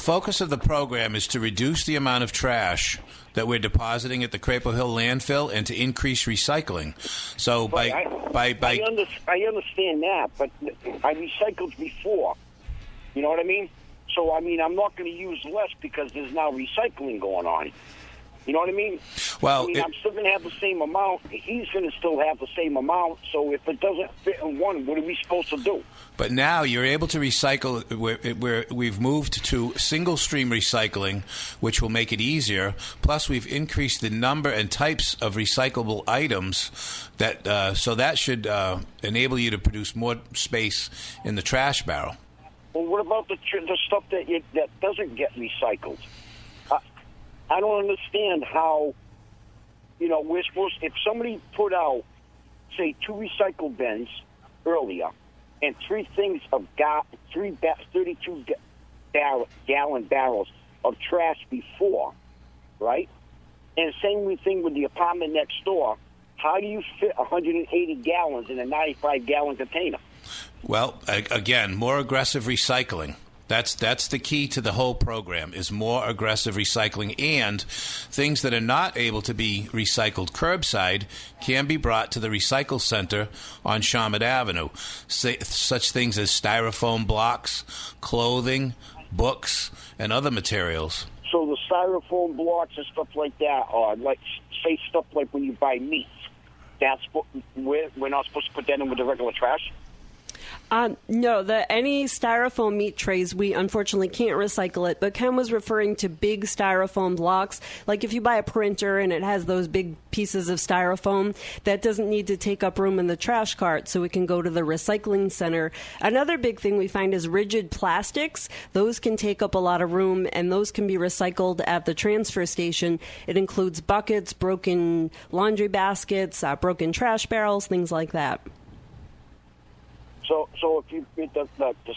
focus of the program is to reduce the amount of trash that we're depositing at the Crapo Hill landfill and to increase recycling. So I understand that, but I recycled before. You know what I mean? So, I mean, I'm not going to use less because there's now recycling going on. You know what I mean? Well, I'm still going to have the same amount. He's going to still have the same amount. So if it doesn't fit in one, what are we supposed to do? But now you're able to recycle. We've moved to single-stream recycling, which will make it easier. Plus, we've increased the number and types of recyclable items. So that should enable you to produce more space in the trash barrel. Well, what about the stuff that doesn't get recycled? I don't understand how, we're supposed. If somebody put out, say, 2 recycle bins earlier, and 3 things of 32-gallon barrels of trash before, right? And same thing with the apartment next door. How do you fit 180 gallons in a 95-gallon container? Well, again, more aggressive recycling. That's the key to the whole program, is more aggressive recycling, and things that are not able to be recycled curbside can be brought to the recycle center on Shawmut Avenue. Such things as styrofoam blocks, clothing, books, and other materials. So the styrofoam blocks and stuff like that, or like say stuff like when you buy meat, we're not supposed to put that in with the regular trash? No, any styrofoam meat trays, we unfortunately can't recycle it. But Ken was referring to big styrofoam blocks. Like if you buy a printer and it has those big pieces of styrofoam, that doesn't need to take up room in the trash cart, so it can go to the recycling center. Another big thing we find is rigid plastics. Those can take up a lot of room, and those can be recycled at the transfer station. It includes buckets, broken laundry baskets, broken trash barrels, things like that. So if the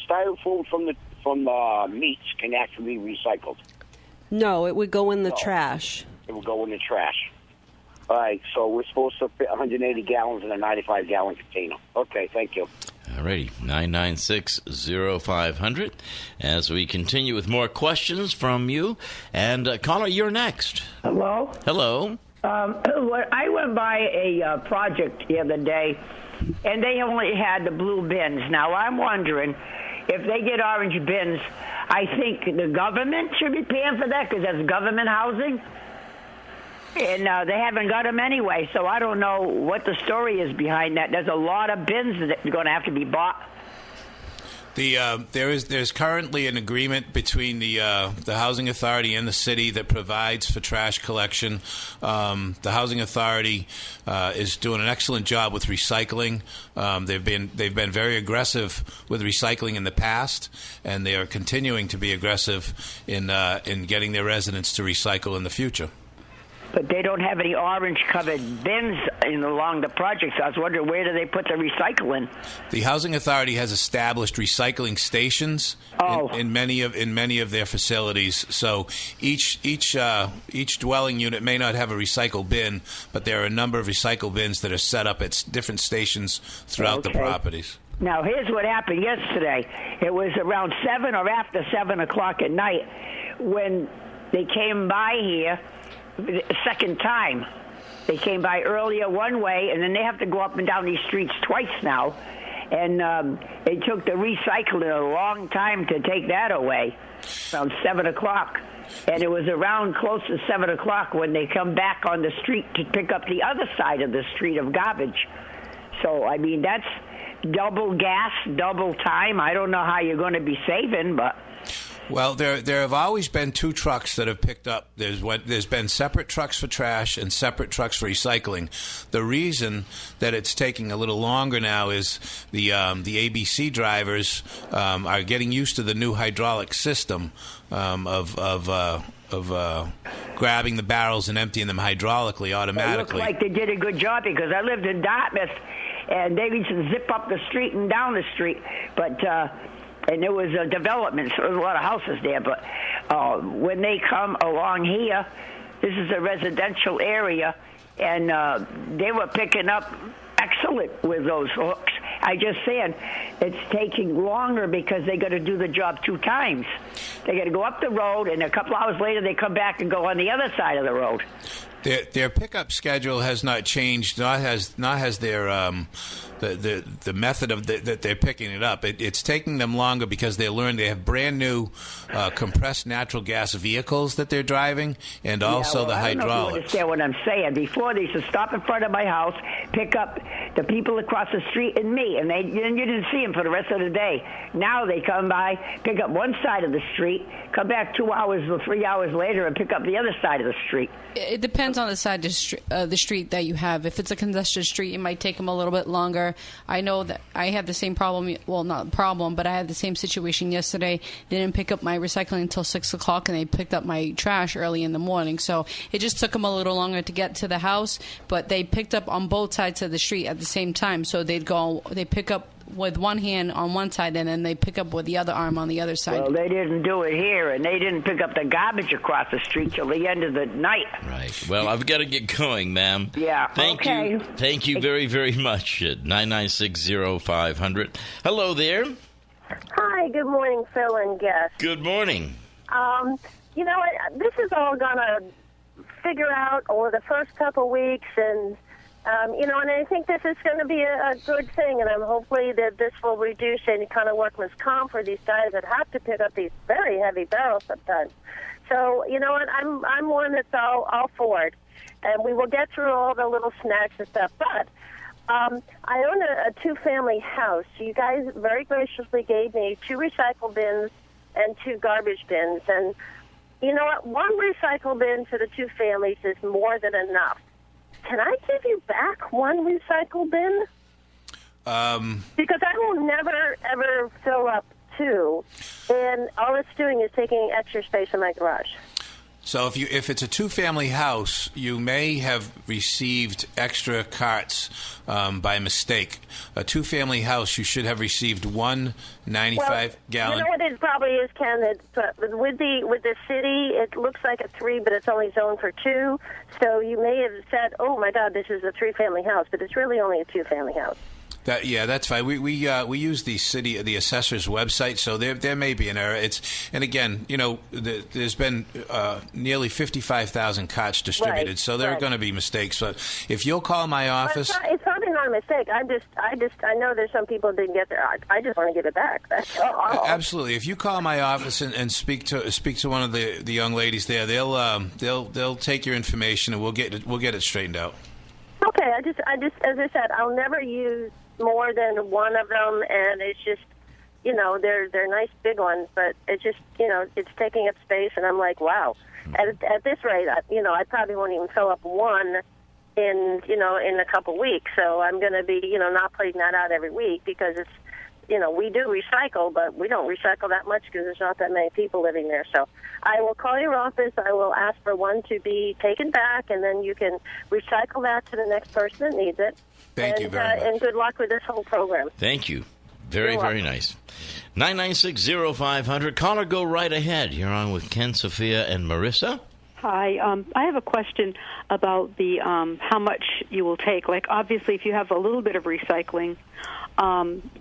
styrofoam from the meats can actually be recycled? No, it would go in the trash. It would go in the trash. All right, so we're supposed to fit 180 gallons in a 95-gallon container. Okay, thank you. All righty, 996-0500. As we continue with more questions from you. And caller, you're next. Hello? Hello. I went by a project the other day, and they only had the blue bins. Now, I'm wondering, if they get orange bins, I think the government should be paying for that because that's government housing. And they haven't got them anyway, so I don't know what the story is behind that. There's a lot of bins that are going to have to be bought. There's currently an agreement between the Housing Authority and the city that provides for trash collection. The Housing Authority is doing an excellent job with recycling. They've been very aggressive with recycling in the past, and they are continuing to be aggressive in getting their residents to recycle in the future. But they don't have any orange-covered bins along the project, so I was wondering, where do they put the recycling? The Housing Authority has established recycling stations in many of their facilities. So each dwelling unit may not have a recycle bin, but there are a number of recycle bins that are set up at different stations throughout the properties. Now, here's what happened yesterday. It was around 7 or after 7 o'clock at night when they came by here. The second time. They came by earlier one way, and then they have to go up and down these streets twice now. And they took the recycling a long time to take that away, around 7 o'clock. And it was around close to 7 o'clock when they come back on the street to pick up the other side of the street of garbage. So, I mean, that's double gas, double time. I don't know how you're going to be saving, but... Well, there have always been 2 trucks that have picked up. There's been separate trucks for trash and separate trucks for recycling. The reason that it's taking a little longer now is the ABC drivers are getting used to the new hydraulic system of grabbing the barrels and emptying them hydraulically automatically. It looks like they did a good job because I lived in Dartmouth, and they used to zip up the street and down the street, but. And there was a development, so there was a lot of houses there. But when they come along here, this is a residential area, and they were picking up excellent with those hooks. I just saying it's taking longer because they got to do the job 2 times. They got to go up the road, and a couple hours later they come back and go on the other side of the road. Their pickup schedule has not changed. Not has their the method of that they're picking it up. It's taking them longer because they learned they have brand new compressed natural gas vehicles that they're driving, and also the hydraulics. I don't know if you understand what I'm saying. Before they used to stop in front of my house, pick up the people across the street and me, and you didn't see them for the rest of the day. Now they come by, pick up one side of the street, come back 2 hours or 3 hours later, and pick up the other side of the street. It depends on the side of the street that you have. If it's a congested street, it might take them a little bit longer. I know that I had the same problem. Well, not problem, but I had the same situation yesterday. They didn't pick up my recycling until 6 o'clock, and they picked up my trash early in the morning. So it just took them a little longer to get to the house, but they picked up on both sides of the street at the same time. So they pick up with one hand on one side, and then they pick up with the other arm on the other side. Well, they didn't do it here, and they didn't pick up the garbage across the street till the end of the night. Right. Well, I've got to get going, ma'am. Yeah. Thank you. Thank you very, very much. 9960500. Hello there. Hi. Good morning, Phil and guest. Good morning. This is all gonna figure out over the first couple weeks, and and I think this is going to be a good thing, and I'm hopefully that this will reduce any kind of workman's comp for these guys that have to pick up these very heavy barrels sometimes. So, you know what, I'm one that's all for it, and we will get through all the little snacks and stuff. But I own a 2-family house. You guys very graciously gave me 2 recycle bins and 2 garbage bins, and you know what, 1 recycle bin for the 2 families is more than enough. Can I give you back 1 recycle bin? Because I will never, ever fill up 2, and all it's doing is taking extra space in my garage. So if it's a 2-family house, you may have received extra carts by mistake. A 2-family house, you should have received 1 95-gallon. You know what it probably is, Ken? With the city, it looks like a 3, but it's only zoned for 2. So you may have said, "Oh my God, this is a 3-family house," but it's really only a 2-family house. That's fine. We use the assessor's website, so there may be an error. And again, there's been nearly 55,000 carts distributed, right, so there are going to be mistakes. But if you'll call my office, it's probably not a mistake. I know there's some people who didn't get there. I just want to give it back. That's all. Absolutely. If you call my office and speak to one of the young ladies there, they'll take your information and we'll get it straightened out. Okay. I just as I said, I'll never use more than 1 of them, and it's just, they're nice big ones, but it's just, it's taking up space, and I'm like, wow. At this rate, I probably won't even fill up 1 in a couple weeks, so I'm going to be, not putting that out every week because it's, we do recycle, but we don't recycle that much because there's not that many people living there. So I will call your office. I will ask for 1 to be taken back, and then you can recycle that to the next person that needs it. Thank you very much. And good luck with this whole program. Thank you. Very, very nice. 9960500. Caller, go right ahead. You're on with Ken, Sophia, and Marissa. Hi. I have a question about the how much you will take. Like, obviously, if you have a little bit of recycling,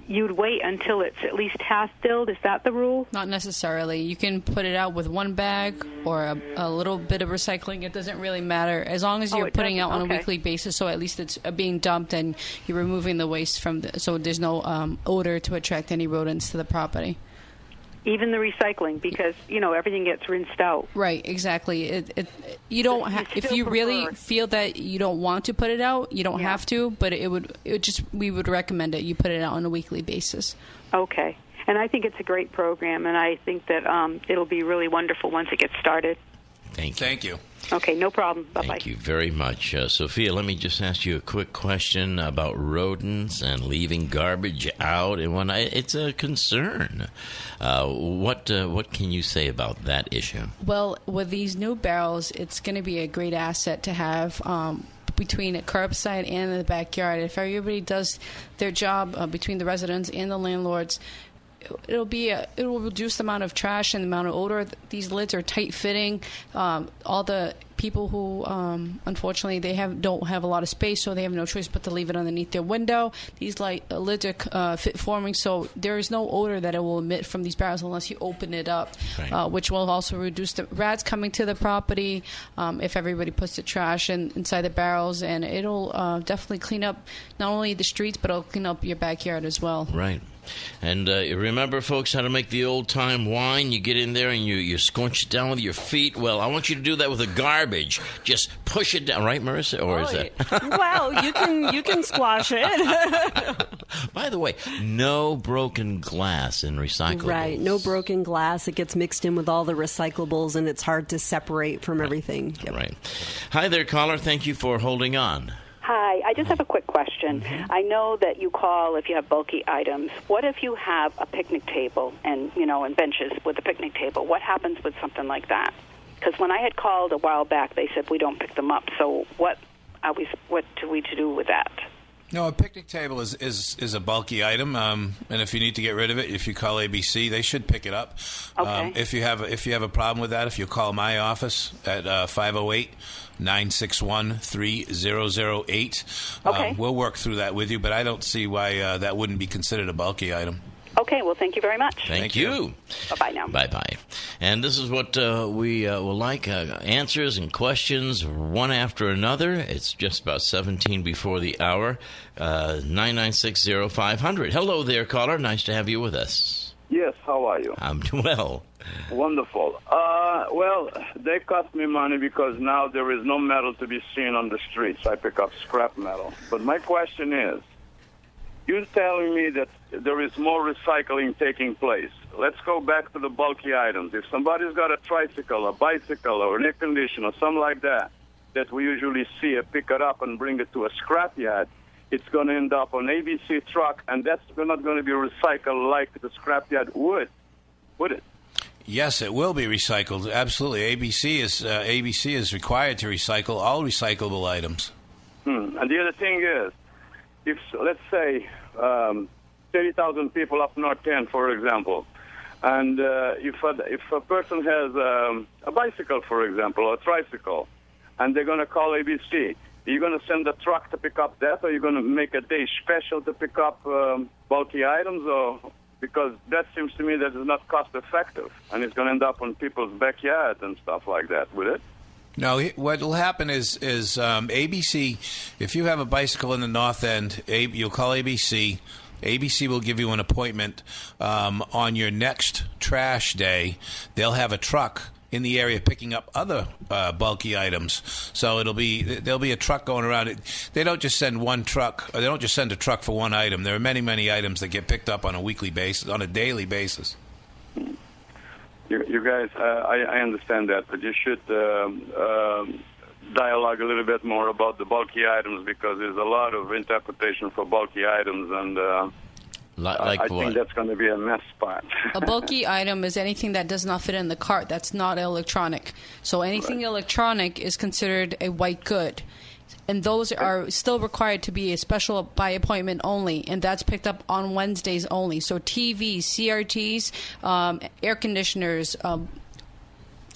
you'd wait until it's at least half filled. Is that the rule? Not necessarily. You can put it out with 1 bag or a little bit of recycling. It doesn't really matter as long as you're putting out on a weekly basis. So at least it's being dumped and you're removing the waste so there's no odor to attract any rodents to the property. Even the recycling, because everything gets rinsed out. Right, exactly. You don't if you really feel that you don't want to put it out, you don't have to. But we would recommend it. You put it out on a weekly basis. Okay, and I think it's a great program, and I think that it'll be really wonderful once it gets started. Thank you. Okay, no problem. Bye-bye. Thank you very much. Sophia, let me just ask you a quick question about rodents and leaving garbage out. And it's a concern. What can you say about that issue? Well, with these new barrels, it's going to be a great asset to have between a curbside and the backyard. If everybody does their job between the residents and the landlords, it will reduce the amount of trash and the amount of odor. These lids are tight fitting. All the people who unfortunately don't have a lot of space, so they have no choice but to leave it underneath their window. These lids are fit forming, so there is no odor that it will emit from these barrels unless you open it up, right. Which will also reduce the rats coming to the property if everybody puts the trash inside the barrels, and it'll definitely clean up not only the streets, but it'll clean up your backyard as well. Right. And remember, folks, how to make the old-time wine. You get in there and you squinch it down with your feet. Well, I want you to do that with the garbage. Just push it down. Right, Marissa? Or is that... Well, you can squash it. By the way, no broken glass in recyclables. Right, no broken glass. It gets mixed in with all the recyclables, and it's hard to separate from everything. Yep. Right. Hi there, caller. Thank you for holding on. Hi, I just have a quick question. Mm-hmm. I know that you call if you have bulky items. What if you have a picnic table and benches with a picnic table? What happens with something like that? Because when I had called a while back, they said we don't pick them up. So what do we to do with that? No, a picnic table is a bulky item, and if you need to get rid of it, if you call ABC, they should pick it up. Okay. If you have a problem with that, if you call my office at 508-961-3008, okay. We'll work through that with you. But I don't see why that wouldn't be considered a bulky item. Okay, well, thank you very much. Thank you. Bye-bye now. Bye-bye. And this is what we will like, answers and questions one after another. It's just about 17 before the hour, 9960500. Hello there, caller. Nice to have you with us. Yes, how are you? I'm well. Wonderful. Well, they cost me money because now there is no metal to be seen on the streets. I pick up scrap metal. But my question is, you're telling me that there is more recycling taking place. Let's go back to the bulky items. If somebody's got a tricycle, a bicycle, or an air conditioner, or something like that we usually see, pick it up and bring it to a scrapyard, it's going to end up on ABC truck, and that's not going to be recycled like the scrapyard would it? Yes, it will be recycled. Absolutely. ABC is required to recycle all recyclable items. And the other thing is, if, let's say, 30,000 people up North End, for example, and if a person has a bicycle, for example, or a tricycle, and they're going to call ABC, are you going to send a truck to pick up that, or are you going to make a day special to pick up bulky items? Or because that seems to me that is not cost effective, and it's going to end up on people's backyard and stuff like that, would it? No, what will happen is ABC, if you have a bicycle in the North End, you'll call ABC. ABC will give you an appointment on your next trash day. They'll have a truck in the area picking up other bulky items. So there'll be a truck going around. They don't just send one truck, or they don't just send a truck for one item. There are many, many items that get picked up on a weekly basis, on a daily basis. You guys, I understand that, but you should dialogue a little bit more about the bulky items, because there's a lot of interpretation for bulky items, and I think that's going to be a mess spot. A bulky item is anything that does not fit in the cart that's not electronic. So anything electronic is considered a white good. And those are still required to be a special by appointment only, and that's picked up on Wednesdays only. So TVs, CRTs, air conditioners,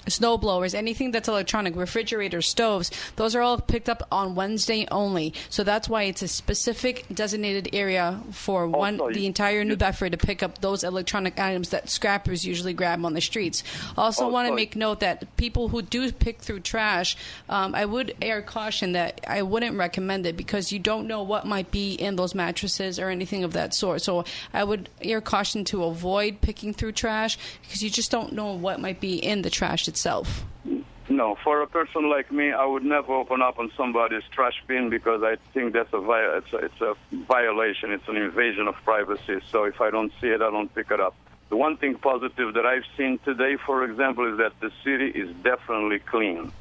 snow blowers, anything that's electronic, refrigerators, stoves, those are all picked up on Wednesday only. So that's why it's a specific designated area for the entire New Bedford to pick up those electronic items that scrappers usually grab on the streets. Also want to make note that people who do pick through trash, I would air caution that I wouldn't recommend it, because you don't know what might be in those mattresses or anything of that sort. So I would air caution to avoid picking through trash, because you just don't know what might be in the trash itself. No, for a person like me, I would never open up on somebody's trash bin, because I think that's it's a violation. It's an invasion of privacy. So if I don't see it, I don't pick it up. The one thing positive that I've seen today, for example, is that the city is definitely clean.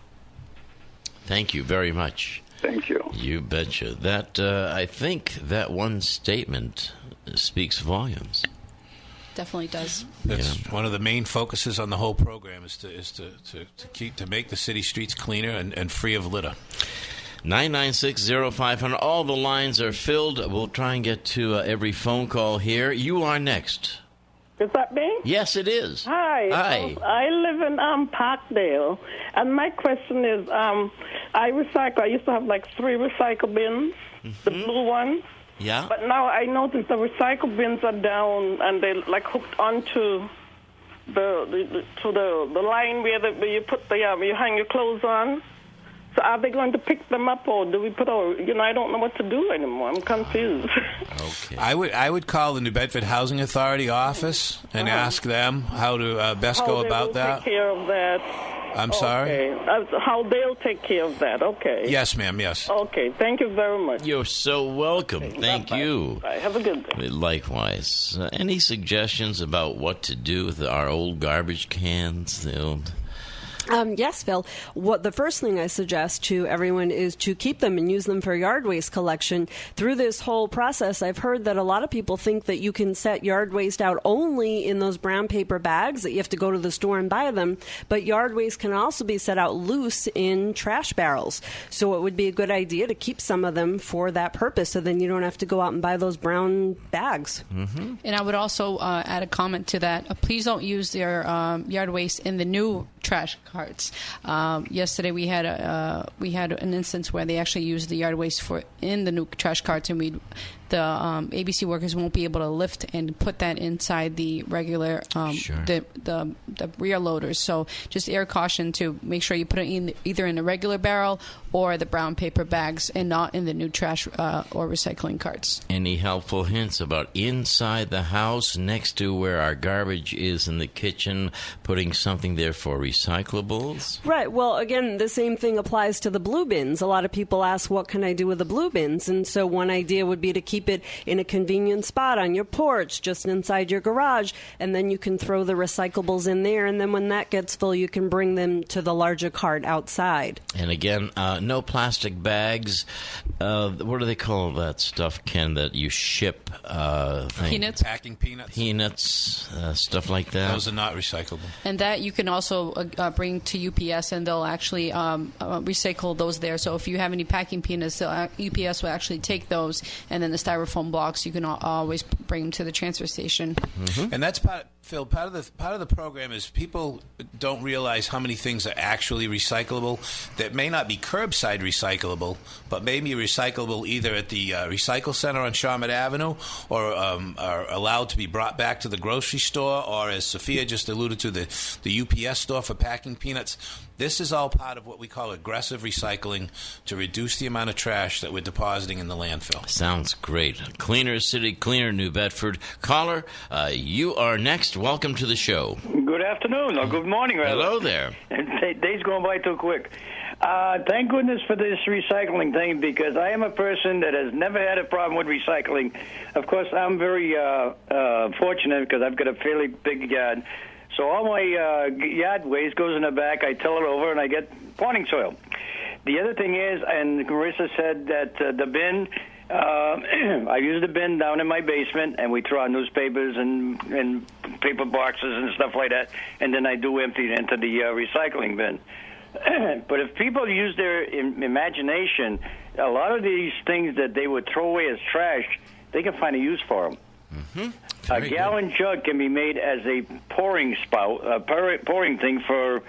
Thank you very much. Thank you. You betcha. That I think that one statement speaks volumes. Definitely does. That's one of the main focuses on the whole program is to make the city streets cleaner and free of litter. 9960500. All the lines are filled. We'll try and get to every phone call here. You are next. Is that me? Yes, it is. Hi. Hi. I live in Parkdale, and my question is, I recycle. I used to have like 3 recycle bins, the blue ones. Yeah. But now I notice the recycle bins are down, and they're like hooked onto the line where you put you hang your clothes on. So are they going to pick them up, or do we put I don't know what to do anymore. I'm confused. Okay. I would call the New Bedford Housing Authority office and ask them how to best go about that. Take care of that. I'm sorry? How they'll take care of that. Okay. Yes, ma'am, yes. Okay, thank you very much. You're so welcome. Okay, Thank bye-bye. you. Bye. Have a good day. Likewise. Any suggestions about what to do with our old garbage cans? Yes, Phil. The first thing I suggest to everyone is to keep them and use them for yard waste collection. Through this whole process, I've heard that a lot of people think that you can set yard waste out only in those brown paper bags, that you have to go to the store and buy them. But yard waste can also be set out loose in trash barrels. So it would be a good idea to keep some of them for that purpose, so then you don't have to go out and buy those brown bags. Mm-hmm. And I would also add a comment to that. Please don't use your yard waste in the new trash carts. Yesterday we had an instance where they actually used the yard waste in the new trash carts, and the ABC workers won't be able to lift and put that inside the regular the rear loaders. So just air caution to make sure you put it either in the regular barrel or the brown paper bags, and not in the new trash or recycling carts. Any helpful hints about inside the house, next to where our garbage is in the kitchen, putting something there for recyclables? Right. Well, again, the same thing applies to the blue bins. A lot of people ask, what can I do with the blue bins? And so one idea would be to keep it in a convenient spot on your porch, just inside your garage, and then you can throw the recyclables in there, and then when that gets full, you can bring them to the larger cart outside. And again, no plastic bags. What do they call that stuff, Ken, that you ship? Peanuts. Packing peanuts. Peanuts, stuff like that. Those are not recyclable. And that you can also bring to UPS, and they'll actually recycle those there. So if you have any packing peanuts, UPS will actually take those, and then the styrofoam blocks, you can always bring them to the transfer station. Mm-hmm. And that's Phil, part of the program is people don't realize how many things are actually recyclable that may not be curbside recyclable, but may be recyclable either at the recycle center on Shawmut Avenue, or are allowed to be brought back to the grocery store, or as Sophia just alluded to, the UPS store for packing peanuts. This is all part of what we call aggressive recycling to reduce the amount of trash that we're depositing in the landfill. Sounds great. Cleaner city, cleaner New Bedford. Caller, you are next. Welcome to the show. Good afternoon, or good morning, rather. Hello there. Days going by too quick. Thank goodness for this recycling thing, because I am a person that has never had a problem with recycling. Of course, I'm very fortunate because I've got a fairly big yard. So all my yard waste goes in the back. I till it over, and I get potting soil. The other thing is, and Marissa said that the bin, I use the bin down in my basement, and we throw out newspapers and paper boxes and stuff like that, and then I do empty it into the recycling bin. But if people use their imagination, a lot of these things that they would throw away as trash, they can find a use for them. Mm-hmm. A gallon jug can be made as a pouring spout, a pouring thing for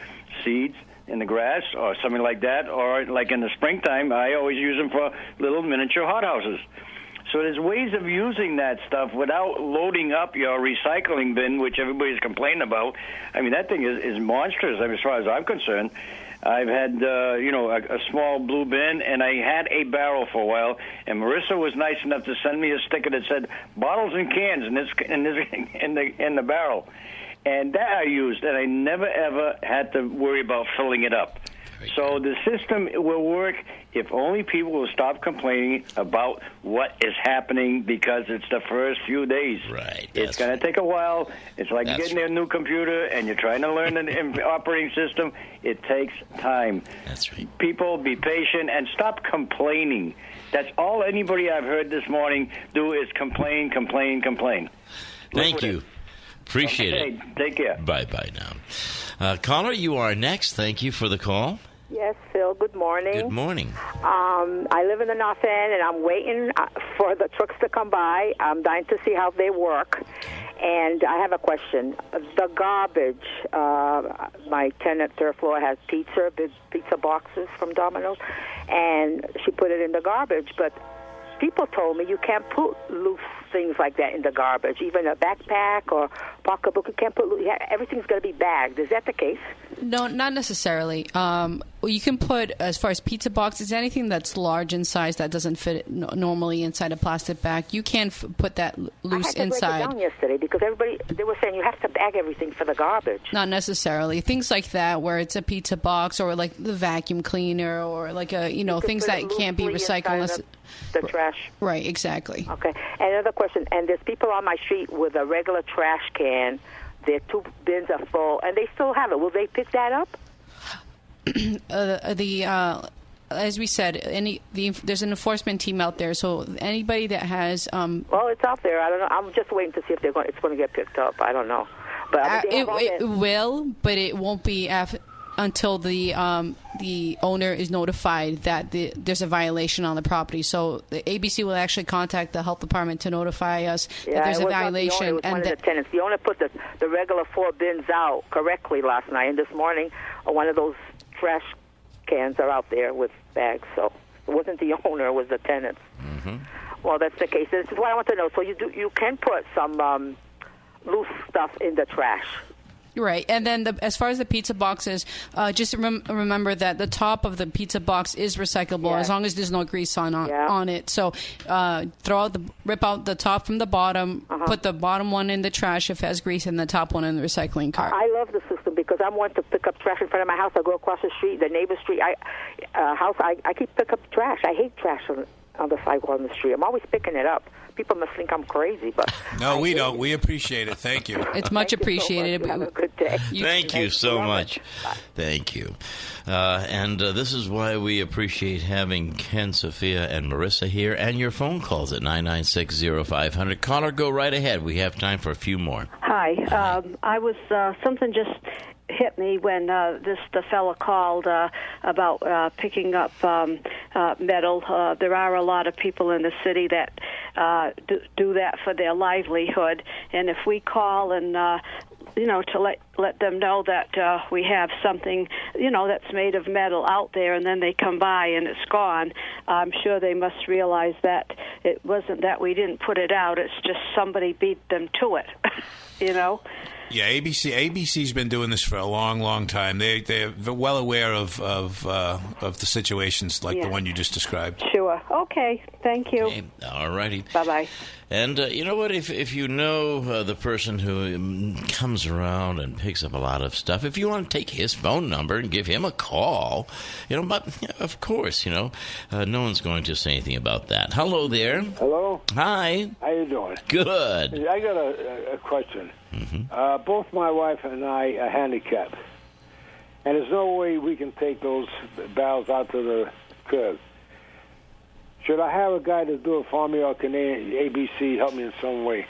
seeds in the grass or something like that. Or like in the springtime, I always use them for little miniature hothouses. So there's ways of using that stuff without loading up your recycling bin, which everybody's complaining about. I mean, that thing is monstrous, as far as I'm concerned. I've had, a small blue bin, and I had a barrel for a while. And Marissa was nice enough to send me a sticker that said bottles and cans in the barrel, and that I used, and I never ever had to worry about filling it up. So the system will work if only people will stop complaining about what is happening, because it's the first few days. Right. It's going to take a while. It's like getting a new computer and you're trying to learn an operating system. It takes time. That's right. People, be patient and stop complaining. That's all anybody I've heard this morning do is complain. Thank you. Appreciate it. Take care. Bye-bye now. Caller, you are next. Thank you for the call. Yes, Phil, good morning. Good morning. I live in the North End, and I'm waiting for the trucks to come by. I'm dying to see how they work. And I have a question. The garbage, my tenant, third floor, has big pizza boxes from Domino's, and she put it in the garbage. But people told me you can't put loose things like that in the garbage. Even a backpack or pocketbook, you can't put loose. Everything's going to be bagged. Is that the case? No, not necessarily. You can put, as far as pizza boxes, anything that's large in size that doesn't fit normally inside a plastic bag, you can put that loose inside. I had to break it down yesterday because they were saying you have to bag everything for the garbage. Not necessarily. Things like that, where it's a pizza box or like the vacuum cleaner or like things that can't be recycled unless the trash. Right, exactly. Okay. And another question, and there's people on my street with a regular trash can. Their 2 bins are full, and they still have it. Will they pick that up? As we said, there's an enforcement team out there, so anybody that has... well, it's out there. I don't know. I'm just waiting to see if it's going to get picked up. I don't know. But it will, but it won't be until the owner is notified that there's a violation on the property. So the ABC will actually contact the health department to notify us that there's a violation. It was one of the tenants. The owner put the regular 4 bins out correctly last night, and this morning one of those trash cans are out there with bags. So it wasn't the owner; it was the tenants. Mm-hmm. Well, that's the case. This is what I want to know. So you can put some loose stuff in the trash. Right, and then as far as the pizza boxes, just remember that the top of the pizza box is recyclable as long as there's no grease on it. So rip out the top from the bottom, put the bottom one in the trash if it has grease, and the top one in the recycling cart. I love the system because I'm one to pick up trash in front of my house. I go across the street, the neighbor's street. I keep pick up trash. I hate trash on the sidewalk on the street. I'm always picking it up. People must think I'm crazy, but... No, we don't. We appreciate it. Thank you. It's much appreciated. So much. Have a good day. Thank you so much. Thank you. And this is why we appreciate having Ken, Sophia, and Marissa here, and your phone calls at 996-0500. Caller, go right ahead. We have time for a few more. Hi. I was... something just hit me when the fella called about picking up metal. There are a lot of people in the city that do that for their livelihood, and if we call and to let them know that we have something that's made of metal out there, and then they come by and it's gone, I'm sure they must realize that it wasn't that we didn't put it out, it's just somebody beat them to it. Yeah, ABC's been doing this for a long, long time. They're well aware of the situations like the one you just described. Sure. Okay. Thank you. Okay. All righty. Bye-bye. And you know what? If you know the person who comes around and picks up a lot of stuff, if you want to take his phone number and give him a call, but of course, no one's going to say anything about that. Hello there. Hello. Hi. How you doing? Good. I got a question. Mm-hmm. Both my wife and I are handicapped, and there's no way we can take those barrels out to the curb. Should I have a guy to do it for me, or can ABC help me in some way?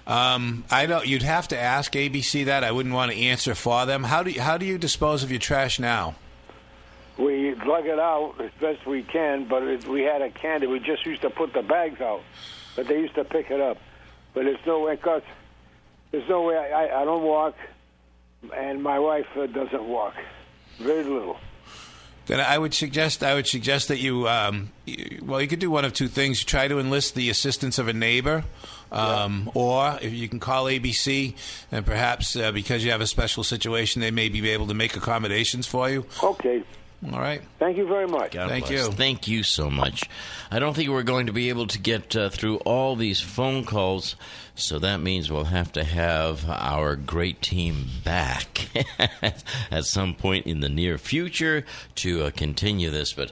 I don't. You'd have to ask ABC that. I wouldn't want to answer for them. How do you dispose of your trash now? We lug it out as best we can, but we had a can that we just used to put the bags out, but they used to pick it up. But there's no way, cause there's no way. I don't walk, and my wife doesn't walk. Very little. Then I would suggest that you could do one of two things. You try to enlist the assistance of a neighbor, or if you can call ABC, and perhaps because you have a special situation, they may be able to make accommodations for you. Okay. All right. Thank you very much. Thank you. Thank you so much. I don't think we're going to be able to get through all these phone calls, so that means we'll have to have our great team back at some point in the near future to continue this. But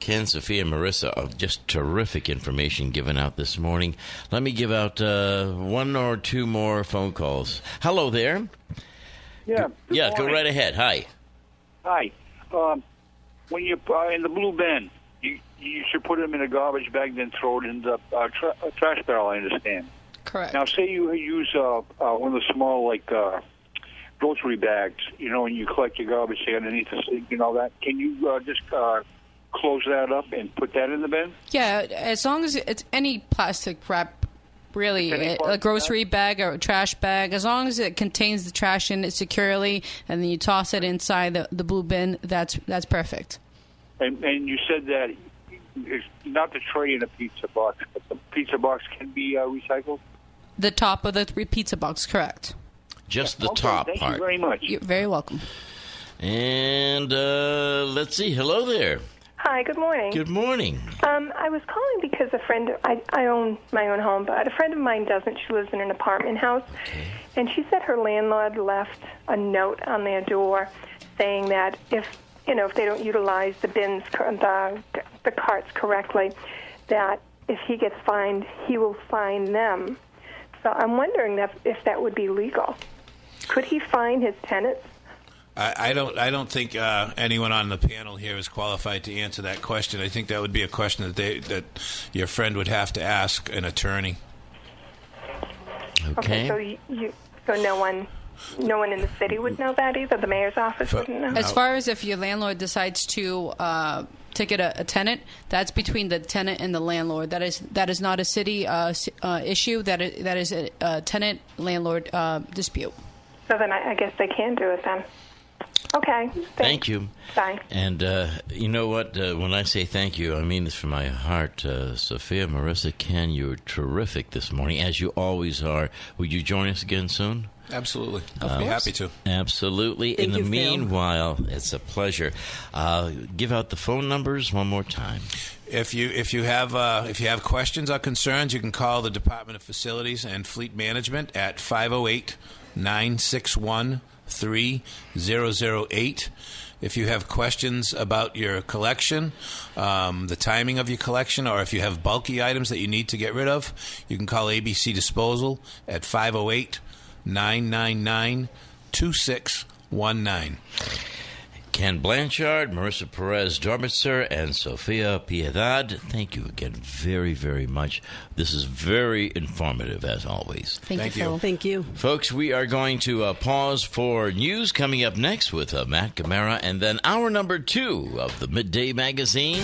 Ken, Sophia, and Marissa, just terrific information given out this morning. Let me give out one or two more phone calls. Hello there. Yeah. Go right ahead. Hi. Hi. When you're in the blue bin, you should put them in a garbage bag, then throw it in the trash barrel, I understand. Correct. Now, say you use one of the small, grocery bags, and you collect your garbage underneath the sink and all that. Can you just close that up and put that in the bin? Yeah, as long as it's any plastic wrap Really, a grocery bag or a trash bag, as long as it contains the trash in it securely, and then you toss it inside the blue bin, that's perfect. And you said that it's not the tray in a pizza box, but the pizza box can be recycled? The top of the pizza box, correct. Just the top part. Thank you very much. You're very welcome. And let's see. Hello there. Hi, good morning. Good morning. I was calling because a friend, I own my own home, but a friend of mine doesn't. She lives in an apartment house. Okay. And she said her landlord left a note on their door saying that if they don't utilize the bins, the carts correctly, that if he gets fined, he will fine them. So I'm wondering if that would be legal. Could he fine his tenants? I don't think anyone on the panel here is qualified to answer that question. I think that would be a question that your friend would have to ask an attorney. Okay. So no one in the city would know that either. The mayor's office wouldn't know. As far as if your landlord decides to ticket a tenant, that's between the tenant and the landlord. That is not a city issue. That is a tenant landlord dispute. So then I guess they can do it then. Okay. Thank you. Bye. And you know what? When I say thank you, I mean this from my heart. Sophia, Marissa, Ken, you're terrific this morning, as you always are. Will you join us again soon? Absolutely. I'll be happy to. Absolutely. In the meanwhile, it's a pleasure. Give out the phone numbers one more time. If you have questions or concerns, you can call the Department of Facilities and Fleet Management at 508-961-3008. If you have questions about your collection, the timing of your collection, or if you have bulky items that you need to get rid of, you can call ABC Disposal at 508-999-2619. Ken Blanchard, Marissa Perez-Dormitzer, and Sophia Piedad, thank you again very, very much. This is very informative, as always. Thank you. Thank you. Folks, we are going to pause for news coming up next with Matt Gamera, and then hour number 2 of the Midday Magazine.